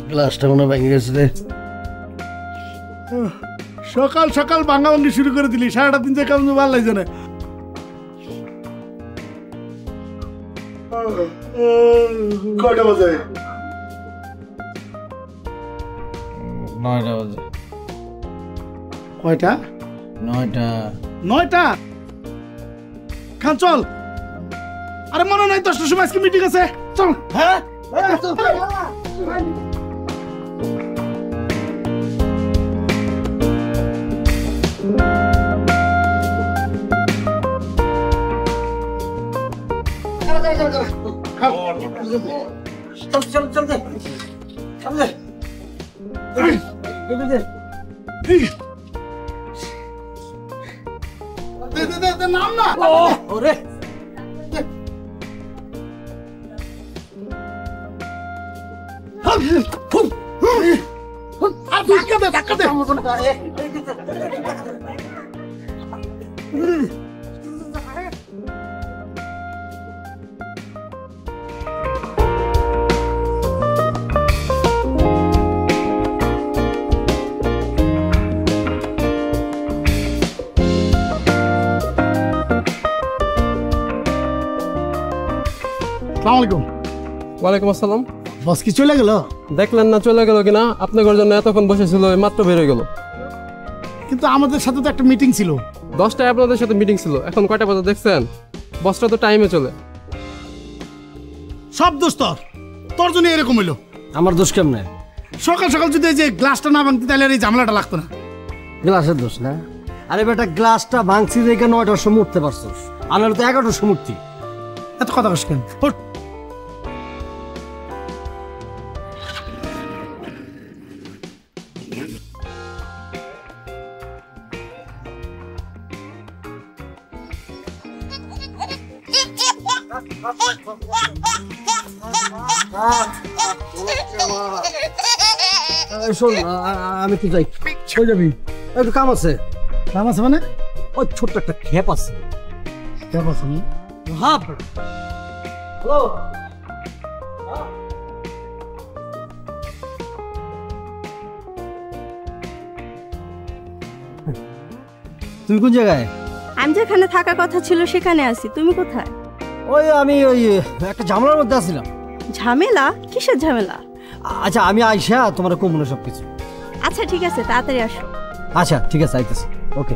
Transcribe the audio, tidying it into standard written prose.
গ্লাসটা মনে ভেঙে গেছে রে। সকাল সকাল ভাঙা ভাঙি শুরু করে দিলি, সারাটা দিন যে কেমন ভালো লাগছে না। কয়টা বাজে? 9টা বাজে। কয়টা? 9টা। 9টা? খান চল। আরে মনে নাই 10টার সময় আজকে মিটিং আছে, চল। হ্যাঁ নাম না ওরে ধাক্কা দে ওয়ালাইকুম আসসালাম। বস কি চলে গেল? দেখলেন না চলে গেল কিনা? আপনাদের জন্য এতক্ষণ বসেছিল, মাত্র বেরোয় গেল। কিন্তু আমাদের সাথে তো একটা মিটিং ছিল। 10টায় আপনাদের সাথে মিটিং ছিল, এখন কয়টা বাজে দেখছেন? বসটা তো টাইমে চলে। সব দোষ তোর, তোর জন্য এরকম হইলো। আমার দোষ কেমনে? সকাল সকাল যদি এই যে গ্লাসটা না ভাঙতি তাহলে আর এই ঝামেলাটা লাগতো না। গ্লাসের দোষ না? আরে বেটা, গ্লাসটা ভাঙছি দেখে 9টার সময় উঠতে পারছিস, আনার তো 11টার সময় উঠতি। এত কথা কস কেন? শোন, আমি তো যাই। কই যাবি? একটু কাম আছে। কাম আছে মানে? ওই ছোট্ট একটা খেপ আছে। খেপ আছে? হ্যাঁ। হ্যালো, তুমি কোন জায়গায়? আমি যেখানে থাকার কথা ছিল সেখানে আছি। তুমি কোথায়? আমি একটা ঝামেলার মধ্যে আছিলাম। ঝামেলা? কিসের ঝামেলা? আচ্ছা, আমি আইসা তোমার কমুনে সবকিছু। আচ্ছা ঠিক আছে, তাড়াতাড়ি আসো। আচ্ছা ঠিক আছে, আইতেছি। ওকে।